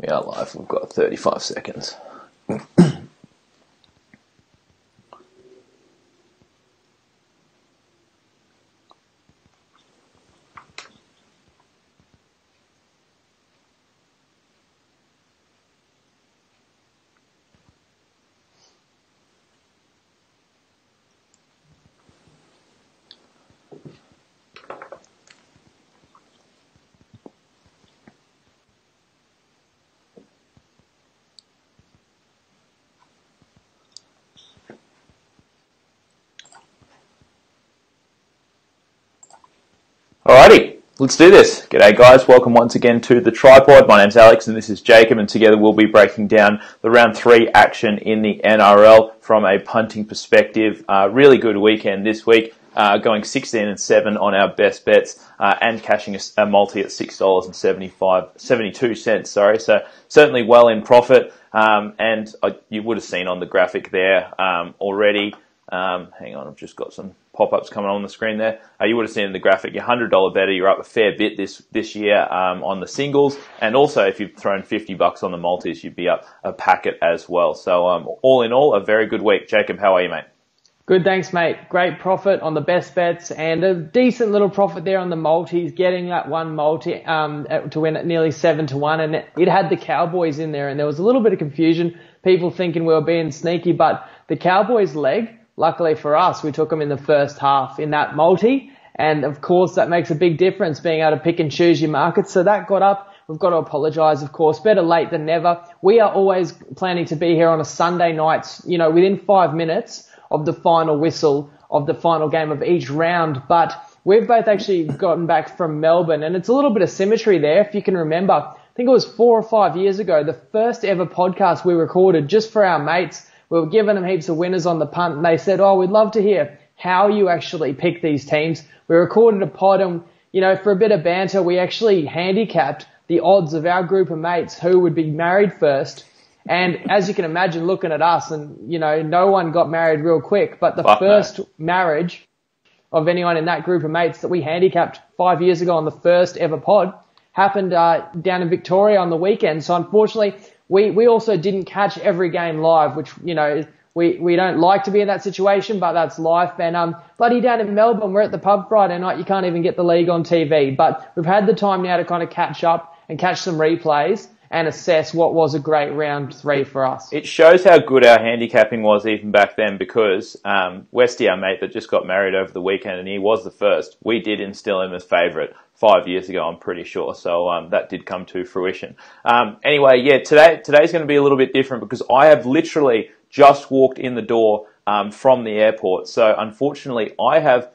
We are live. We've got 35 seconds. Alrighty, let's do this. G'day guys, welcome once again to The Tripod. My name's Alex and this is Jacob, and together we'll be breaking down the round 3 action in the NRL from a punting perspective. Really good weekend this week, going 16-7 on our best bets and cashing a multi at $6.72. So certainly well in profit, and you would have seen on the graphic there already. Hang on, I've just got some pop-ups coming on the screen there. You would have seen in the graphic your $100 better. You're up a fair bit this year on the singles, and also if you've thrown $50 on the multis, you'd be up a packet as well. So all in all, a very good week. Jacob, how are you, mate? Good, thanks, mate. Great profit on the best bets and a decent little profit there on the multis, getting that one multi to win at nearly 7-1, and it had the Cowboys in there, and there was a little bit of confusion, people thinking we were being sneaky, but the Cowboys leg, luckily for us, we took them in the first half in that multi. And of course, that makes a big difference, being able to pick and choose your markets. So that got up. We've got to apologise, of course. Better late than never. We are always planning to be here on a Sunday night, within 5 minutes of the final whistle of the final game of each round. But we've both actually gotten back from Melbourne, and it's a little bit of symmetry there. If you can remember, I think it was 4 or 5 years ago, the first ever podcast we recorded just for our mates. We were giving them heaps of winners on the punt, and they said, we'd love to hear how you actually pick these teams. We recorded a pod, and, for a bit of banter, we actually handicapped the odds of our group of mates who would be married first. And as you can imagine, looking at us, and, no one got married real quick, but the first marriage of anyone in that group of mates that we handicapped 5 years ago on the first ever pod happened down in Victoria on the weekend. So unfortunately, we also didn't catch every game live, which, we don't like to be in that situation, but that's life. And bloody down in Melbourne, we're at the pub Friday night. You can't even get the league on TV. But we've had the time now to kind of catch up and catch some replays and assess what was a great round 3 for us. It shows how good our handicapping was even back then, because Westy, our mate that just got married over the weekend, and he was the first, we did instill him as favourite 5 years ago, I'm pretty sure. So that did come to fruition. Anyway, yeah, today's going to be a little bit different because I have literally just walked in the door from the airport. So unfortunately, I have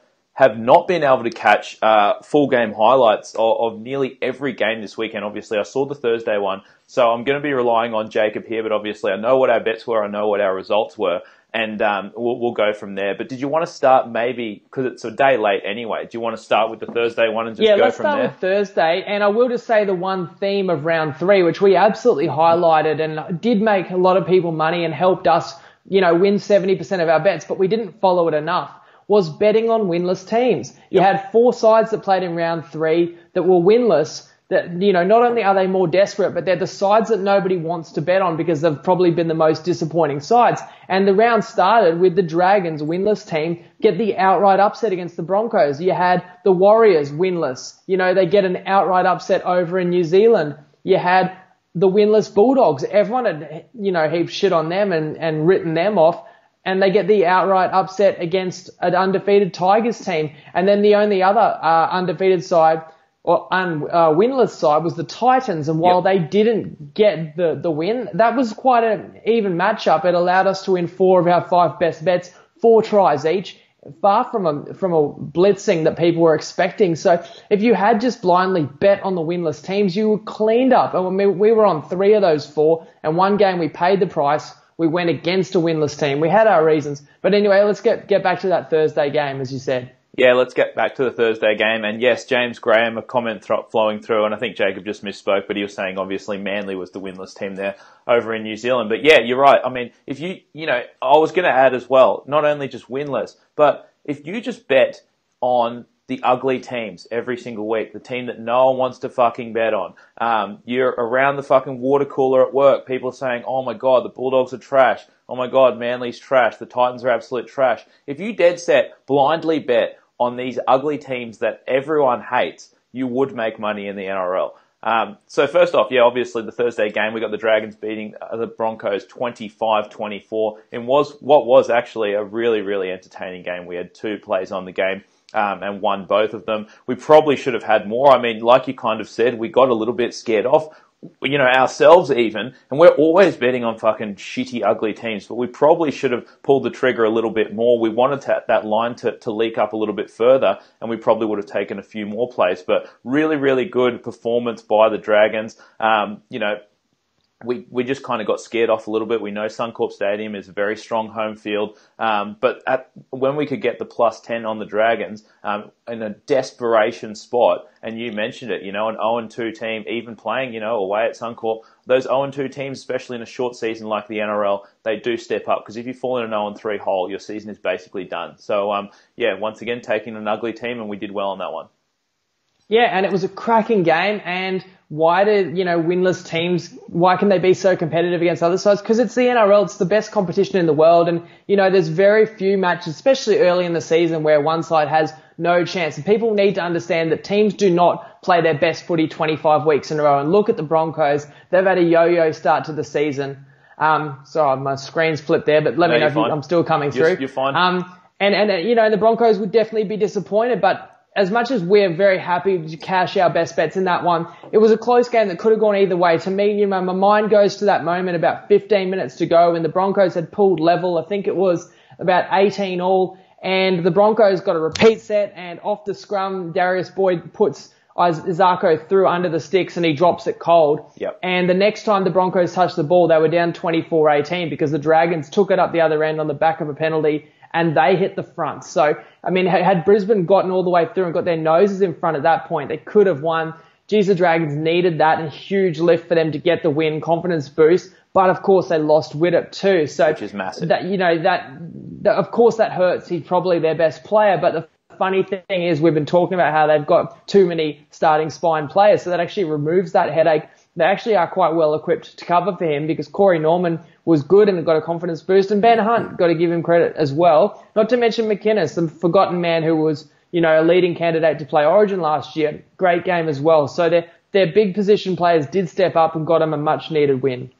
not been able to catch full game highlights of nearly every game this weekend. Obviously, I saw the Thursday one, so I'm going to be relying on Jacob here, but obviously I know what our bets were, I know what our results were, and we'll go from there. But did you want to start maybe, because it's a day late anyway, do you want to start with the Thursday one and just go from there? Yeah, let's start with Thursday, and I will just say the one theme of round 3, which we absolutely highlighted and did make a lot of people money and helped us, win 70% of our bets, but we didn't follow it enough, was betting on winless teams. You had 4 sides that played in round 3 that were winless, that, not only are they more desperate, but they're the sides that nobody wants to bet on because they've probably been the most disappointing sides. And the round started with the Dragons, winless team, get the outright upset against the Broncos. You had the Warriors, winless. They get an outright upset over in New Zealand. You had the winless Bulldogs. Everyone had, heaped shit on them and written them off. And they get the outright upset against an undefeated Tigers team. And then the only other undefeated side or winless side was the Titans. And while they didn't get the win, that was quite an even matchup. It allowed us to win 4 of our 5 best bets, 4 tries each, far from a blitzing that people were expecting. So if you had just blindly bet on the winless teams, you were cleaned up. And we were on 3 of those 4, and one game we paid the price. We went against a winless team. We had our reasons. But anyway, let's get back to that Thursday game, as you said. Yeah, let's get back to the Thursday game. And yes, James Graham, a comment flowing through, and I think Jacob just misspoke, but he was saying obviously Manly was the winless team there over in New Zealand. But yeah, you're right. I mean, if I was going to add as well, not only just winless, but if you just bet on the ugly teams every single week, the team that no one wants to fucking bet on. You're around the fucking water cooler at work, people are saying, oh my God, the Bulldogs are trash. Oh my God, Manly's trash. The Titans are absolute trash. If you dead set blindly bet on these ugly teams that everyone hates, you would make money in the NRL. So first off, yeah, obviously the Thursday game, we got the Dragons beating the Broncos 25-24 in what was actually a really, really entertaining game. We had 2 plays on the game. And won both of them. We probably should have had more. I mean, like you kind of said, we got a little bit scared off, ourselves even, and we're always betting on fucking shitty, ugly teams, but we probably should have pulled the trigger a little bit more. We wanted that line to leak up a little bit further, and we probably would have taken a few more plays, but really, really good performance by the Dragons. We just kind of got scared off a little bit. We know Suncorp Stadium is a very strong home field, but when we could get the +10 on the Dragons in a desperation spot, and you mentioned it, an 0-2 team, even playing, away at Suncorp, those 0-2 teams, especially in a short season like the NRL, they do step up, because if you fall in an 0-3 hole, your season is basically done. So, once again, taking an ugly team, and we did well on that one. Yeah, and it was a cracking game, and why do, winless teams, why can they be so competitive against other sides? Because it's the NRL, it's the best competition in the world, and, there's very few matches, especially early in the season, where one side has no chance. And people need to understand that teams do not play their best footy 25 weeks in a row. And look at the Broncos, they've had a yo-yo start to the season. Sorry, my screen's flipped there, but let me know if I'm still coming through. You're fine. And the Broncos would definitely be disappointed, but as much as we're very happy to cash our best bets in that one, it was a close game that could have gone either way. To me, my mind goes to that moment about 15 minutes to go when the Broncos had pulled level. I think it was about 18 all, and the Broncos got a repeat set, and off the scrum, Darius Boyd puts Zarko through under the sticks and he drops it cold. Yep. And the next time the Broncos touched the ball, they were down 24-18 because the Dragons took it up the other end on the back of a penalty and they hit the front. So, I mean, had Brisbane gotten all the way through and got their noses in front at that point, they could have won. Geez, the Dragons needed that, and a huge lift for them to get the win, confidence boost. But of course, they lost Widdop too. So, which is massive. Of course that hurts. He's probably their best player. But the funny thing is, we've been talking about how they've got too many starting spine players. So that actually removes that headache. They actually are quite well equipped to cover for him because Corey Norman was good and got a confidence boost, and Ben Hunt, got to give him credit as well. Not to mention McInnes, the forgotten man who was, a leading candidate to play Origin last year. Great game as well. So their big position players did step up and got them a much needed win.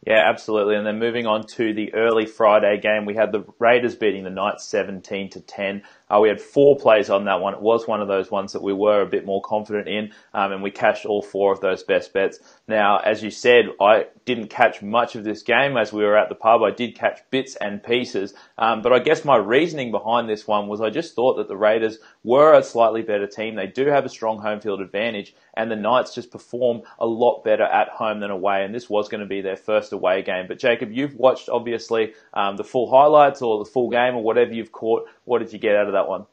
Yeah, absolutely. And then moving on to the early Friday game, we had the Raiders beating the Knights 17-10. We had 4 plays on that one. It was one of those ones that we were a bit more confident in, and we cashed all 4 of those best bets. Now, as you said, I didn't catch much of this game as we were at the pub. I did catch bits and pieces, but I guess my reasoning behind this one was I just thought that the Raiders were a slightly better team. They do have a strong home field advantage, and the Knights just perform a lot better at home than away, and this was going to be their first away game. But Jacob, you've watched, obviously, the full highlights or the full game or whatever you've caught. What did you get out of that one?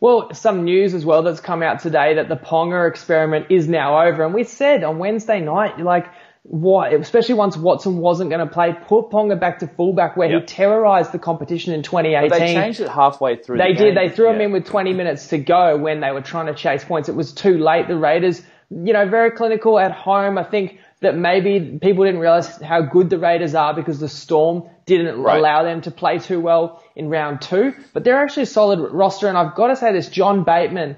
Well, some news as well that's come out today that the Ponga experiment is now over. And we said on Wednesday night, what, especially once Watson wasn't going to play, put Ponga back to fullback where he terrorised the competition in 2018. But they changed it halfway through They the game. did. They threw him in with 20 minutes to go when they were trying to chase points. It was too late. The Raiders, very clinical at home. I think that maybe people didn't realise how good the Raiders are because the Storm didn't allow them to play too well in round 2. But they're actually a solid roster, and I've got to say this, John Bateman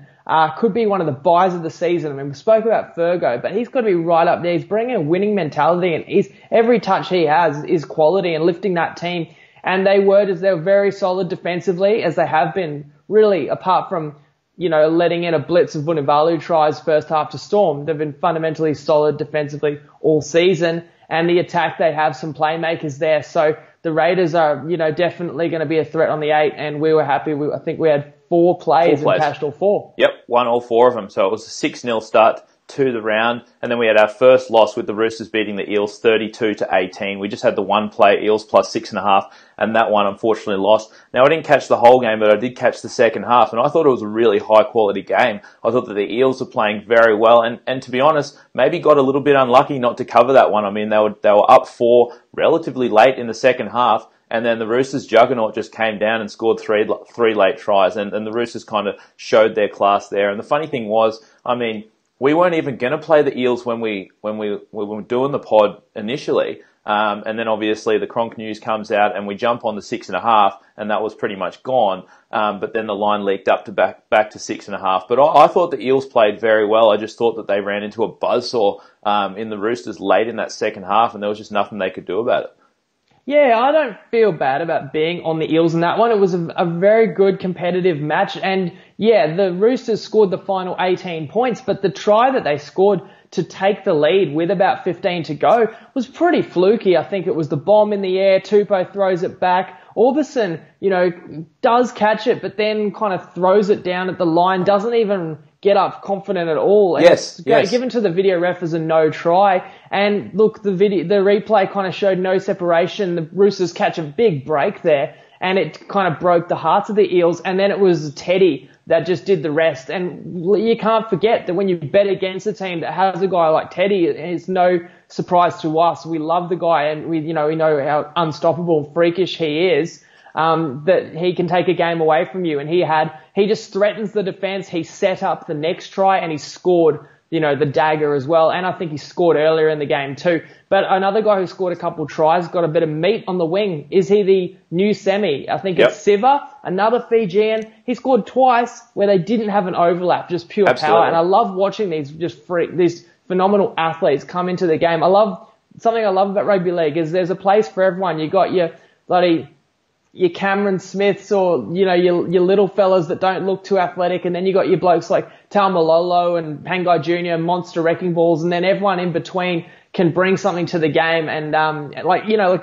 could be one of the buys of the season. I mean, we spoke about Fergo, but he's got to be right up there. He's bringing a winning mentality, and every touch he has is quality and lifting that team. And they're very solid defensively, as they have been, really, apart from letting in a blitz of Vunivalu tries first half to Storm. They've been fundamentally solid defensively all season, and the attack, they have some playmakers there. So the Raiders are, definitely going to be a threat on the 8, and we were happy. I think we had 4 plays and cashed all 4. Yep, won all 4 of them. So it was a 6-0 start to the round, and then we had our first loss with the Roosters beating the Eels 32-18. We just had the one play, Eels plus 6.5, and that one unfortunately lost. Now, I didn't catch the whole game, but I did catch the second half, and I thought it was a really high quality game. I thought that the Eels were playing very well, and to be honest, maybe got a little bit unlucky not to cover that one. I mean, they were up 4 relatively late in the second half, And then the Roosters juggernaut just came down and scored three late tries. And the Roosters kind of showed their class there. And the funny thing was, I mean, we weren't even going to play the Eels when we were doing the pod initially. And then obviously the Cronk news comes out and we jump on the 6.5 and that was pretty much gone. But then the line leaked up to back to 6.5. But I thought the Eels played very well. I just thought that they ran into a buzzsaw, in the Roosters late in that second half and there was just nothing they could do about it. Yeah, I don't feel bad about being on the Eels in that one. It was a very good competitive match. And yeah, the Roosters scored the final 18 points, but the try that they scored to take the lead with about 15 to go was pretty fluky. I think it was the bomb in the air. Tupou throws it back. Orbison, does catch it, but then kind of throws it down at the line, doesn't even get up confident at all. And yes. Given to the video ref as a no try. And look, the replay kind of showed no separation. The Roosters catch a big break there and it kind of broke the hearts of the Eels. And then it was Teddy that just did the rest. And you can't forget that when you bet against a team that has a guy like Teddy, it's no surprise to us. We love the guy and we know how unstoppable and freakish he is. That he can take a game away from you. And he just threatens the defense. He set up the next try and he scored, the dagger as well. And I think he scored earlier in the game too. But another guy who scored a couple tries, got a bit of meat on the wing. Is he the new semi? I think it's Siva, another Fijian. He scored twice where they didn't have an overlap, just pure power. And I love watching these phenomenal athletes come into the game. Something I love about rugby league is there's a place for everyone. You got your Cameron Smiths or, your little fellas that don't look too athletic. And then you got your blokes like Taumalolo and Pangai Jr., monster wrecking balls. And then everyone in between can bring something to the game. And, a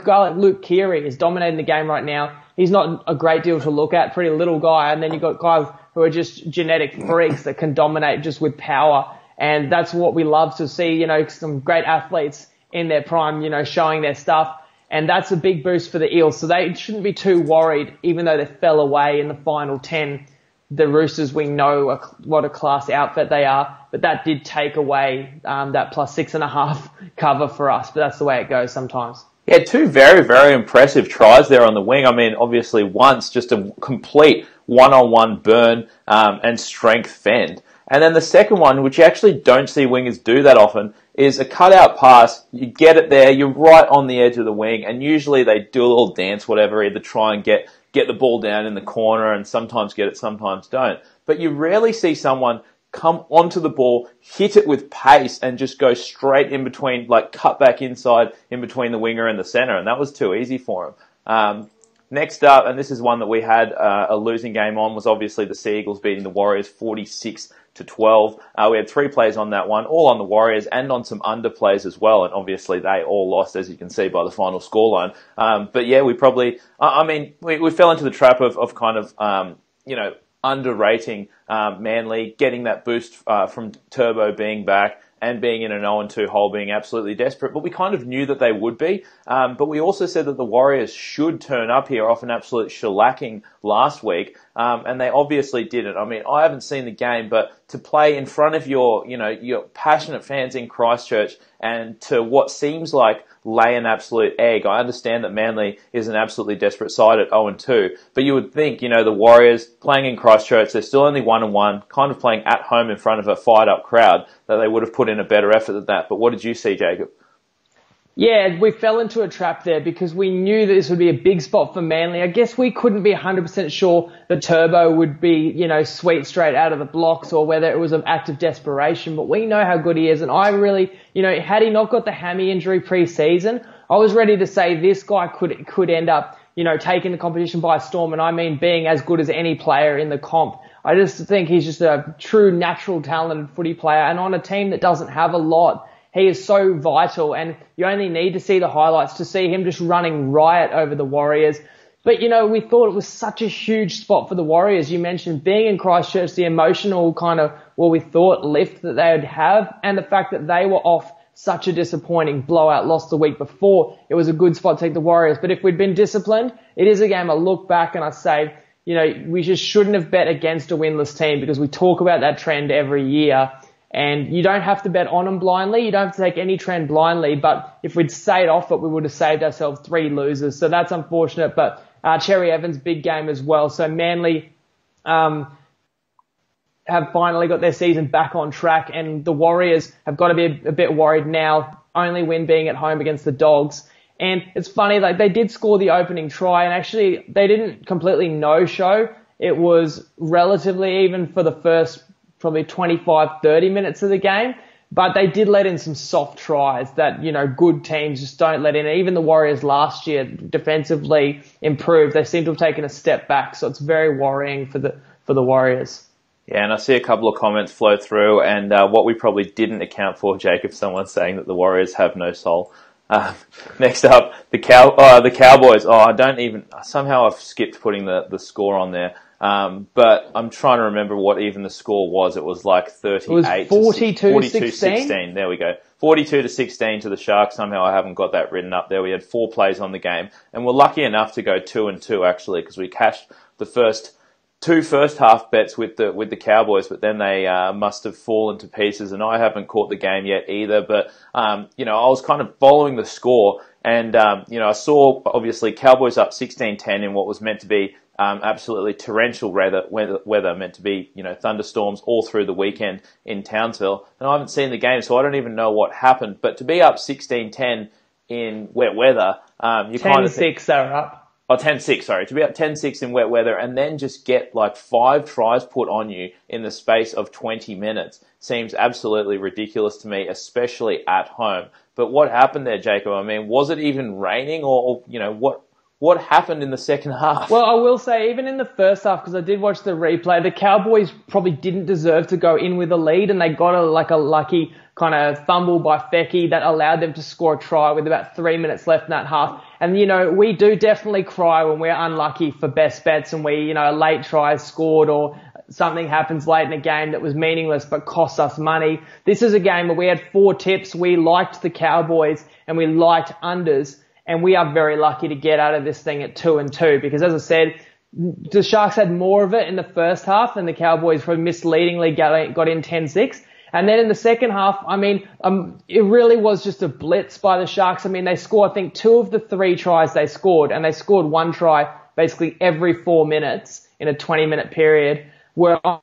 guy like Luke Keary is dominating the game right now. He's not a great deal to look at, pretty little guy. And then you got guys who are just genetic freaks that can dominate just with power. And that's what we love to see, some great athletes in their prime, showing their stuff. And that's a big boost for the Eels. So they shouldn't be too worried, even though they fell away in the final 10. The Roosters, we know what a class outfit they are, but that did take away that plus 6.5 cover for us. But that's the way it goes sometimes. Yeah, two very, very impressive tries there on the wing. I mean, obviously once just a complete one-on-one burn and strength fend. And then the second one, which you actually don't see wingers do that often, is a cutout pass. You get it there, you're right on the edge of the wing, and usually they do a little dance, whatever, either try and get the ball down in the corner and sometimes get it, sometimes don't. But you rarely see someone come onto the ball, hit it with pace and just go straight in between, like cut back inside in between the winger and the centre, and that was too easy for him. Next up, and this is one that we had a losing game on, was obviously the Sea Eagles beating the Warriors 46-12. We had 3 plays on that one, all on the Warriors and on some underplays as well, and obviously they all lost, as you can see by the final scoreline. But yeah, we probably, we fell into the trap of kind of, underrating Manly, getting that boost from Turbo being back and being in an 0-2 hole, being absolutely desperate. But we kind of knew that they would be. But we also said that the Warriors should turn up here off an absolute shellacking last week. And they obviously didn't. I mean, I haven't seen the game, but to play in front of your passionate fans in Christchurch and to what seems like lay an absolute egg. I understand that Manly is an absolutely desperate side at 0-2, but you would think, the Warriors playing in Christchurch, they're still only 1-1, kind of playing at home in front of a fired up crowd, that they would have put in a better effort than that. But what did you see, Jacob? Yeah, we fell into a trap there because we knew that this would be a big spot for Manly. I guess we couldn't be 100% sure that Turbo would be, sweet straight out of the blocks or whether it was an act of desperation, but we know how good he is. And I really, had he not got the hammy injury pre-season, I was ready to say this guy could end up, taking the competition by storm. And I mean being as good as any player in the comp. I just think he's just a true natural talented footy player. And on a team that doesn't have a lot, he is so vital, and you only need to see the highlights to see him just running riot over the Warriors. But, we thought it was such a huge spot for the Warriors. You mentioned being in Christchurch, the emotional kind of, we thought lift that they would have, and the fact that they were off such a disappointing blowout loss the week before. It was a good spot to take the Warriors. But if we'd been disciplined, it is a game I look back and I say, we just shouldn't have bet against a winless team because we talk about that trend every year. And you don't have to bet on them blindly. You don't have to take any trend blindly. But if we'd stayed off it, we would have saved ourselves 3 losers. So that's unfortunate. But Cherry Evans, big game as well. So Manly have finally got their season back on track. And the Warriors have got to be a bit worried now, only win being at home against the Dogs. And it's funny, like they did score the opening try, and actually they didn't completely no-show. It was relatively even for the first probably 25, 30 minutes of the game, but they did let in some soft tries that, good teams just don't let in. Even the Warriors last year defensively improved. They seem to have taken a step back, so it's very worrying for the Warriors. Yeah, and I see a couple of comments flow through, and what we probably didn't account for, Jacob, someone saying that the Warriors have no soul. Next up, the Cowboys. Somehow I've skipped putting the score on there. But I'm trying to remember what even the score was. It was like 38 it was 42-16. There we go. 42-16 to the Sharks. Somehow I haven't got that written up there. We had 4 plays on the game, and we're lucky enough to go 2-2 actually, because we cashed the first 2 first half bets with the Cowboys, but then they must have fallen to pieces, and I haven't caught the game yet either. But I was kind of following the score, and I saw obviously Cowboys up 16-10 in what was meant to be absolutely torrential weather, meant to be thunderstorms all through the weekend in Townsville. And I haven't seen the game, so I don't even know what happened. But to be up 16-10 in wet weather, you kind of 10-6 they're up. Oh, 10-6, sorry. To be up 10-6 in wet weather and then just get like 5 tries put on you in the space of 20 minutes seems absolutely ridiculous to me, especially at home. But what happened there, Jacob? I mean, was it even raining or what happened in the second half? Well, I will say, even in the first half, because I did watch the replay, the Cowboys probably didn't deserve to go in with a lead, and they got a lucky kind of fumble by Fecky that allowed them to score a try with about 3 minutes left in that half. And, we do definitely cry when we're unlucky for best bets and a late try is scored or something happens late in a game that was meaningless but cost us money. This is a game where we had 4 tips. We liked the Cowboys and we liked unders, and we are very lucky to get out of this thing at 2-2 because, as I said, the Sharks had more of it in the first half and the Cowboys probably misleadingly got in 10-6. And then in the second half, it really was just a blitz by the Sharks. They scored, I think, 2 of the 3 tries they scored, and they scored 1 try basically every 4 minutes in a 20-minute period. Where on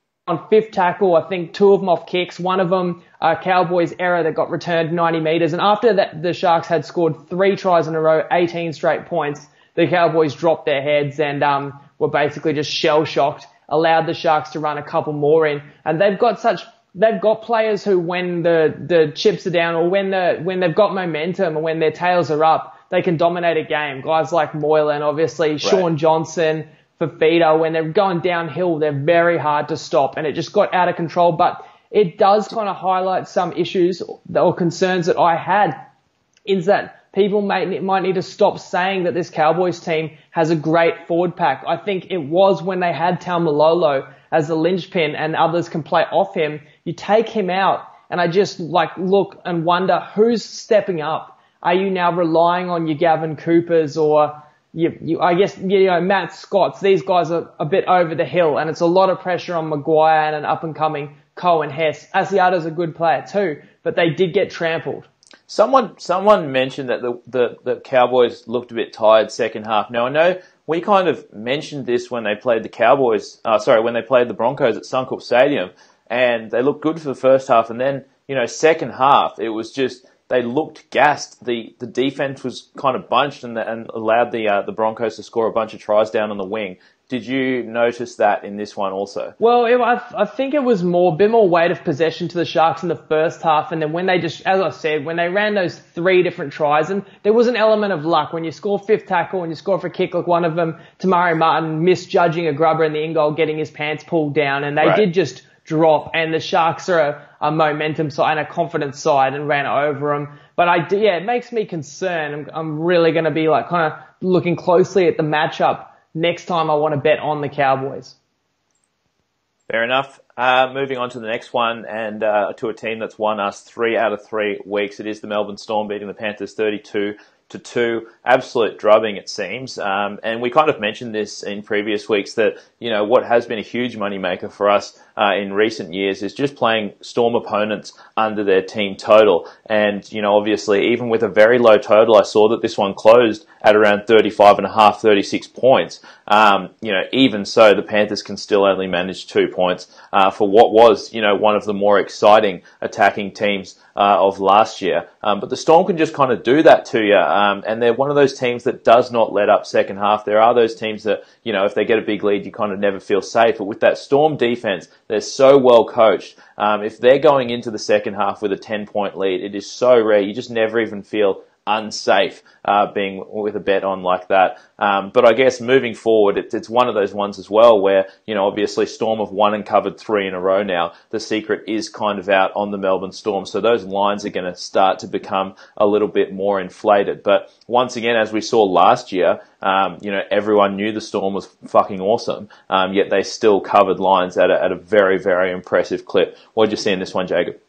fifth tackle, I think 2 of them off kicks, one of them a Cowboys error that got returned 90 metres. And after that, the Sharks had scored 3 tries in a row, 18 straight points. The Cowboys dropped their heads and were basically just shell-shocked, allowed the Sharks to run a couple more in. And they've got players who, when the chips are down or when they've got momentum or when their tails are up, they can dominate a game. Guys like Moylan, obviously, right. Sean Johnson, Fafita, when they're going downhill, they're very hard to stop, and it just got out of control. But it does kind of highlight some issues or concerns that I had, is that people might need to stop saying that this Cowboys team has a great forward pack. I think it was when they had Taumalolo as the linchpin and others can play off him. You take him out, and I just look and wonder who's stepping up. Are you now relying on your Gavin Coopers or Matt Scotts? These guys are a bit over the hill, and it's a lot of pressure on Maguire and an up-and-coming Cohen Hess. Asiata's a good player too, but they did get trampled. Someone mentioned that the Cowboys looked a bit tired second half. Now I know we kind of mentioned this when they played when they played the Broncos at Suncorp Stadium, and they looked good for the first half, and then second half it was just they looked gassed. The defense was kind of bunched and allowed the Broncos to score a bunch of tries down on the wing. Did you notice that in this one also? Well, I think it was a bit more weight of possession to the Sharks in the first half, and then when they just, as I said, when they ran those 3 different tries, and there was an element of luck when you score fifth tackle and you score for a kick, like one of them, Tamari Martin misjudging a grubber in the in-goal, getting his pants pulled down, and they did just drop, and the Sharks are a momentum side and a confidence side and ran over them. But it makes me concerned. I'm really going to be kind of looking closely at the matchup next time I want to bet on the Cowboys. Fair enough. Moving on to the next one, and to a team that's won us 3 out of 3 weeks. It is the Melbourne Storm beating the Panthers 32 2. Absolute drubbing, it seems. And we kind of mentioned this in previous weeks that, what has been a huge moneymaker for us in recent years is just playing Storm opponents under their team total. And, obviously, even with a very low total, I saw that this one closed at around 35.5, 36 points. Even so, the Panthers can still only manage 2 points for what was, one of the more exciting attacking teams of last year. But the Storm can just kind of do that to you. And they're one of those teams that does not let up second half. There are those teams that, if they get a big lead, you kind of never feel safe. But with that Storm defense, they're so well coached. If they're going into the second half with a 10-point lead, it is so rare. You just never even feel unsafe being with a bet on like that. But I guess moving forward, it's one of those ones as well where, obviously Storm have won and covered 3 in a row now. The secret is kind of out on the Melbourne Storm. So those lines are going to start to become a little bit more inflated. But once again, as we saw last year, everyone knew the Storm was fucking awesome. Yet they still covered lines at a very, very impressive clip. What did you see in this one, Jacob?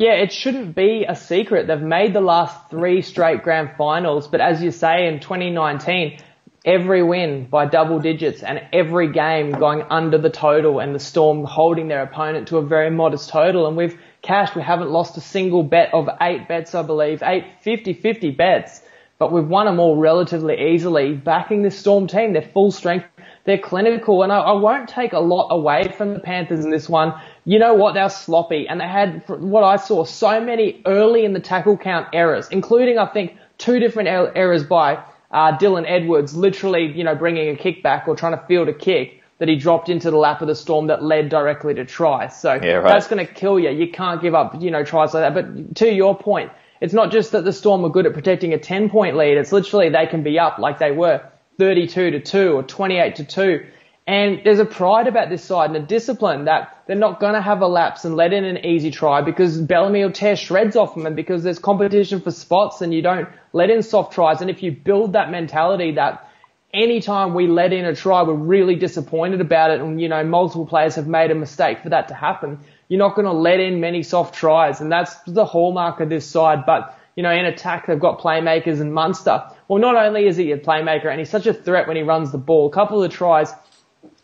Yeah, it shouldn't be a secret. They've made the last 3 straight grand finals, but as you say, in 2019, every win by double digits and every game going under the total and the Storm holding their opponent to a very modest total. And we've cashed, we haven't lost a single bet of 8 bets, I believe, 8 50-50 bets, but we've won them all relatively easily, backing the Storm team. They're full strength. They're clinical, and I won't take a lot away from the Panthers in this one. You know what? They were sloppy, and they had, what I saw, so many early in the tackle count errors, including, I think, 2 different errors by Dylan Edwards, literally, bringing a kickback or trying to field a kick that he dropped into the lap of the Storm that led directly to try. So yeah, right. That's going to kill you. You can't give up, tries like that. But to your point, it's not just that the Storm are good at protecting a 10-point lead. It's literally they can be up like they were 32-2 or 28-2. And there's a pride about this side and a discipline that they're not going to have a lapse and let in an easy try because Bellamy will tear shreds off them, and because there's competition for spots and you don't let in soft tries. And if you build that mentality that anytime we let in a try, we're really disappointed about it, and, multiple players have made a mistake for that to happen, you're not going to let in many soft tries. And that's the hallmark of this side. But, in attack, they've got playmakers and Munster. Well, not only is he a playmaker, and he's such a threat when he runs the ball. A couple of the tries,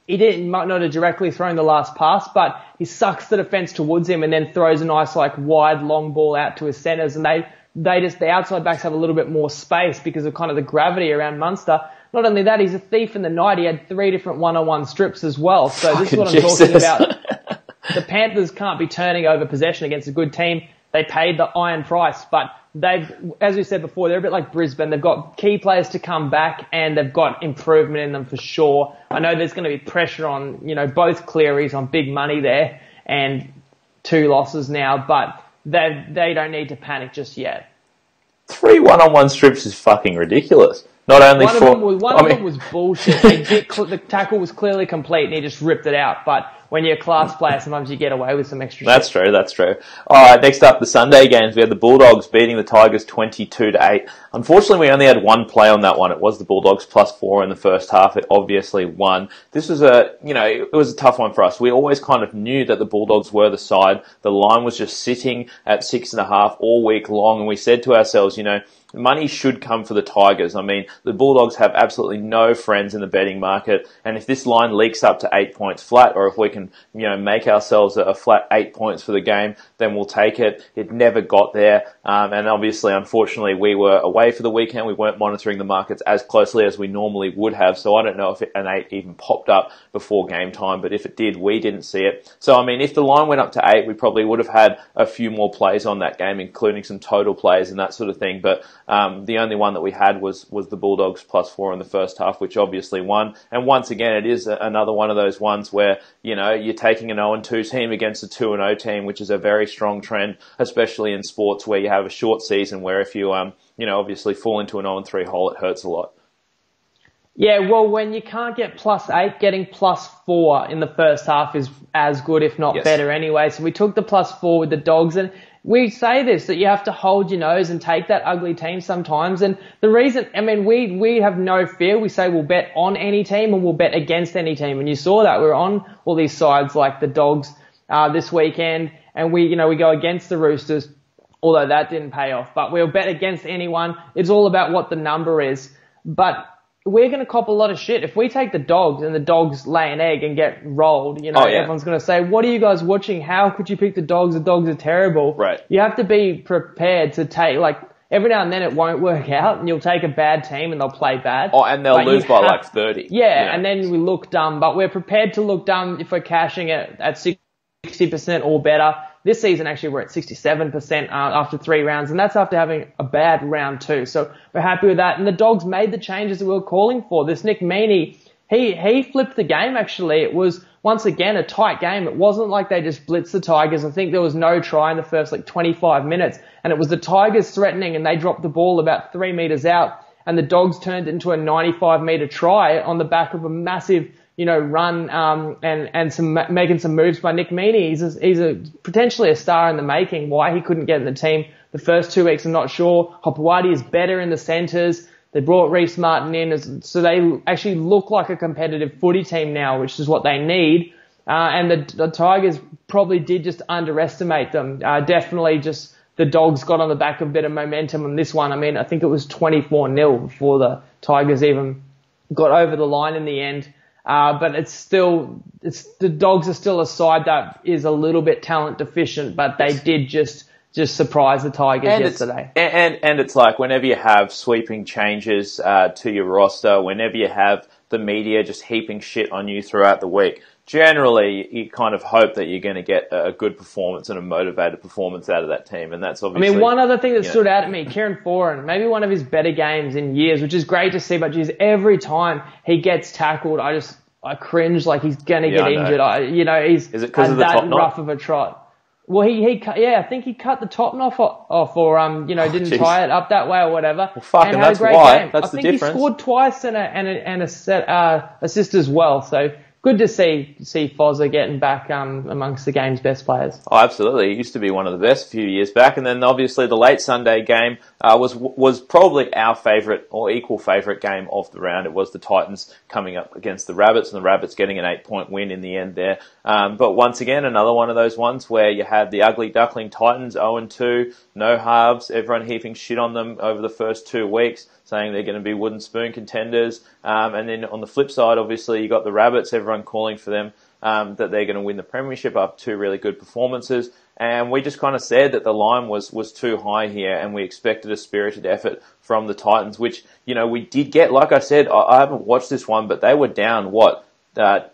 might not have directly thrown the last pass, but he sucks the defence towards him and then throws a nice, wide, long ball out to his centres. And the outside backs have a little bit more space because of kind of the gravity around Munster. Not only that, he's a thief in the night. He had 3 different one-on-one strips as well. So this is what I'm talking about. The Panthers can't be turning over possession against a good team. They paid the iron price, but as we said before, they're a bit like Brisbane. They've got key players to come back and they've got improvement in them for sure. I know there's going to be pressure on, both Clearys on big money there and 2 losses now, but they don't need to panic just yet. 3 one-on-one strips is fucking ridiculous. Not only one of them was bullshit. The tackle was clearly complete and he just ripped it out, but when you're a class player, sometimes you get away with some extra shit. That's true. All right, next up, the Sunday games. We had the Bulldogs beating the Tigers 22-8. Unfortunately, we only had one play on that one. It was the Bulldogs +4 in the first half. It obviously won. This was it was a tough one for us. We always kind of knew that the Bulldogs were the side. The line was just sitting at 6.5 all week long, and we said to ourselves, money should come for the Tigers. I mean, the Bulldogs have absolutely no friends in the betting market, and if this line leaks up to 8 points flat, or if we can, make ourselves a flat 8 points for the game, then we'll take it. It never got there, and obviously, unfortunately, we were away for the weekend. We weren't monitoring the markets as closely as we normally would have, so I don't know if an 8 even popped up before game time, but if it did, we didn't see it. So, I mean, if the line went up to 8, we probably would have had a few more plays on that game, including some total plays and that sort of thing, but the only one that we had was the Bulldogs +4 in the first half, which obviously won. And once again, it is another one of those ones where, you're taking an 0-2 team against a 2-0 team, which is a very strong trend, especially in sports where you have a short season where if you, obviously fall into an 0-3 hole, it hurts a lot. Yeah, well, when you can't get +8, getting +4 in the first half is as good, if not better anyway. So we took the +4 with the Dogs, and we say this, that you have to hold your nose and take that ugly team sometimes. And the reason, we have no fear. We say we'll bet on any team and we'll bet against any team. And you saw that. We're on all these sides like the Dogs this weekend, and we go against the Roosters although that didn't pay off. But we'll bet against anyone. It's all about what the number is. But we're going to cop a lot of shit. If we take the Dogs and the Dogs lay an egg and get rolled, everyone's going to say, what are you guys watching? How could you pick the Dogs? The Dogs are terrible. Right. You have to be prepared to take, every now and then it won't work out and you'll take a bad team and they'll play bad. Oh, and they'll lose by 30. Yeah, and then we look dumb. But we're prepared to look dumb if we're cashing it at 60% or better. This season, actually, we're at 67% after 3 rounds, and that's after having a bad round 2. So we're happy with that. And the Dogs made the changes that we were calling for. This Nick Meaney, he flipped the game, actually. It was, once again, a tight game. It wasn't like they just blitzed the Tigers. I think there was no try in the first, 25 minutes. And it was the Tigers threatening, and they dropped the ball about 3 meters out. And the Dogs turned it into a 95-meter try on the back of a massive run, and making some moves by Nick Meaney. He's potentially a star in the making. Why he couldn't get in the team the first 2 weeks, I'm not sure. Hopewadi is better in the centres. They brought Reece Martin in, so they actually look like a competitive footy team now, which is what they need. And the Tigers probably did just underestimate them. Definitely just the Dogs got on the back of a bit of momentum on this one. I mean, I think it was 24-0 before the Tigers even got over the line in the end. But the Dogs are still a side that is a little bit talent deficient, but they did just surprise the Tigers yesterday. And it's like whenever you have sweeping changes to your roster, whenever you have the media just heaping shit on you throughout the week, generally you kind of hope that you're going to get a good performance and a motivated performance out of that team, and that's obviously... I mean, one other thing that stood out to me, Kieran Foran, maybe one of his better games in years, which is great to see, but geez, every time he gets tackled, I cringe like he's going to get injured. He's is it because of the top knot? Rough of a trot. Well, I think he cut the top knot off or, didn't tie it up that way or whatever. Well, fucking, that's why. That's the difference. I think he scored twice and a set, assist as well. So good to see Fozzer getting back, amongst the game's best players. Oh, absolutely. He used to be one of the best a few years back. And then obviously the late Sunday game, was probably our favourite or equal favourite game of the round. It was the Titans coming up against the Rabbits and the Rabbits getting an 8-point win in the end there. But once again, another one of those ones where you had the ugly duckling Titans 0-2, no halves, everyone heaping shit on them over the first 2 weeks, saying they're going to be wooden spoon contenders. And then on the flip side, obviously, you got the Rabbits, everyone calling for them, that they're going to win the premiership after 2 really good performances. And we just kind of said that the line was too high here, and we expected a spirited effort from the Titans, which, we did get. Like I said, I haven't watched this one, but they were down,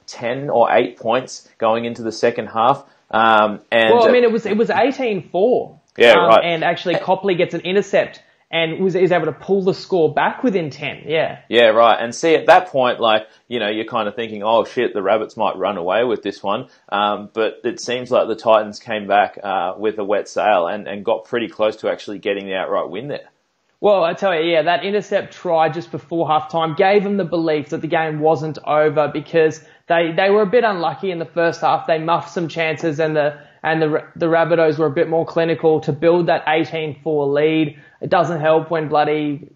10 or 8 points going into the second half. It was 18-4. Yeah, right. And actually Copley gets an intercept and is able to pull the score back within 10. Yeah. Yeah, right. And see, at that point, you're kind of thinking, oh shit, the Rabbits might run away with this one. But it seems like the Titans came back with a wet sail and got pretty close to actually getting the outright win there. Well, I tell you, that intercept try just before halftime gave them the belief that the game wasn't over, because they were a bit unlucky in the first half. They muffed some chances, and the Rabbitohs were a bit more clinical to build that 18-4 lead. It doesn't help when bloody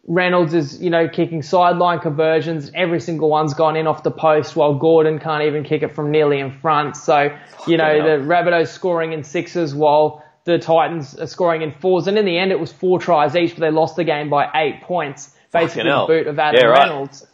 Reynolds is, kicking sideline conversions. Every single one's gone in off the post, while Gordon can't even kick it from nearly in front. So, the Rabbitohs scoring in 6s while the Titans are scoring in 4s. And in the end, it was 4 tries each, but they lost the game by 8 points, basically the boot of Adam Reynolds.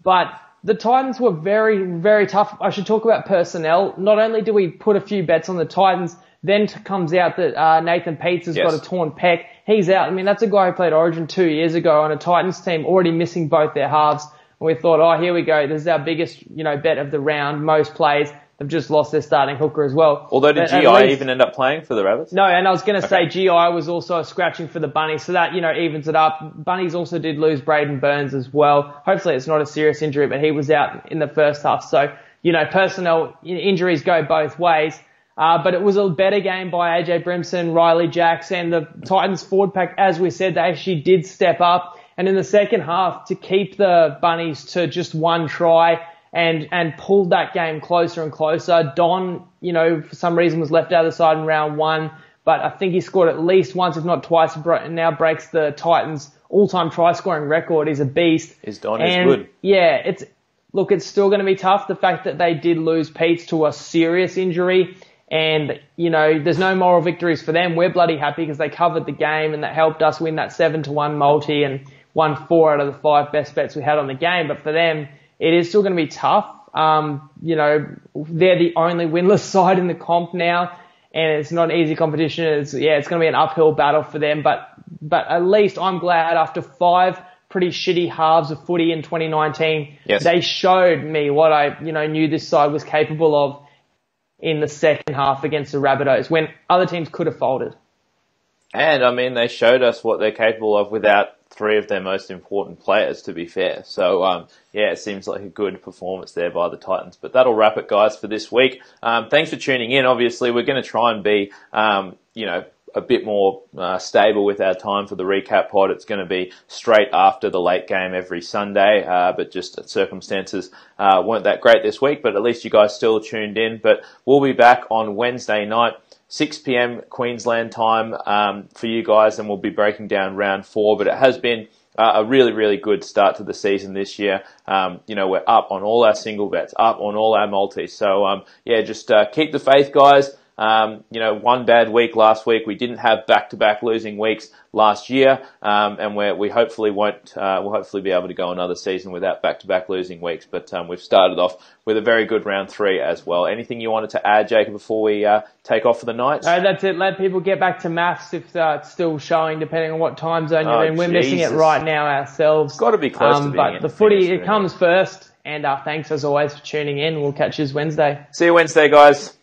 But the Titans were very, very tough. I should talk about personnel. Not only do we put a few bets on the Titans, then comes out that Nathan Peets has got a torn pec. He's out. I mean, that's a guy who played Origin 2 years ago on a Titans team, already missing both their halves. And we thought, oh, here we go. This is our biggest, bet of the round. Most plays. They've just lost their starting hooker as well. Although did GI even end up playing for the Rabbits? No, and I was going to say GI was also scratching for the Bunnies, so that, evens it up. Bunnies also did lose Braden Burns as well. Hopefully it's not a serious injury, but he was out in the first half. So, personnel injuries go both ways. But it was a better game by AJ Brimson, Riley Jacks, and the Titans forward pack, as we said, they actually did step up. And in the second half, to keep the Bunnies to just 1 try, and pulled that game closer and closer. Don, for some reason was left out of the side in round 1, but I think he scored at least once, if not twice, and now breaks the Titans' all-time try-scoring record. He's a beast. Don is good. Yeah, it's still going to be tough. The fact that they did lose Peets to a serious injury, And, you know, there's no moral victories for them. We're bloody happy because they covered the game and that helped us win that 7-1 multi and won 4 out of the 5 best bets we had on the game. But for them, it is still going to be tough. You know, they're the only winless side in the comp now, and it's not an easy competition. It's going to be an uphill battle for them. But at least I'm glad after 5 pretty shitty halves of footy in 2019, they showed me what I, you know, knew this side was capable of in the second half against the Rabbitohs when other teams could have folded. And, I mean, they showed us what they're capable of without 3 of their most important players, to be fair. So, it seems like a good performance there by the Titans. But that'll wrap it, guys, for this week. Thanks for tuning in. Obviously, we're going to try and be, a bit more stable with our time for the recap pod. It's going to be straight after the late game every Sunday, but just circumstances weren't that great this week, but at least you guys still tuned in. But we'll be back on Wednesday night, 6 p.m. Queensland time for you guys, and we'll be breaking down round 4. But it has been a really, really good start to the season this year. We're up on all our single bets, up on all our multis. So, just keep the faith, guys. One bad week last week. We didn't have back-to-back losing weeks last year, and we hopefully won't. We'll hopefully be able to go another season without back-to-back losing weeks. But we've started off with a very good round 3 as well. Anything you wanted to add, Jacob, before we take off for the night? That's it. Let people get back to maths if it's still showing, depending on what time zone you're in. We're missing it right now ourselves. It's got to be close to being but the footy, it comes first. And thanks as always for tuning in. We'll catch you Wednesday. See you Wednesday, guys.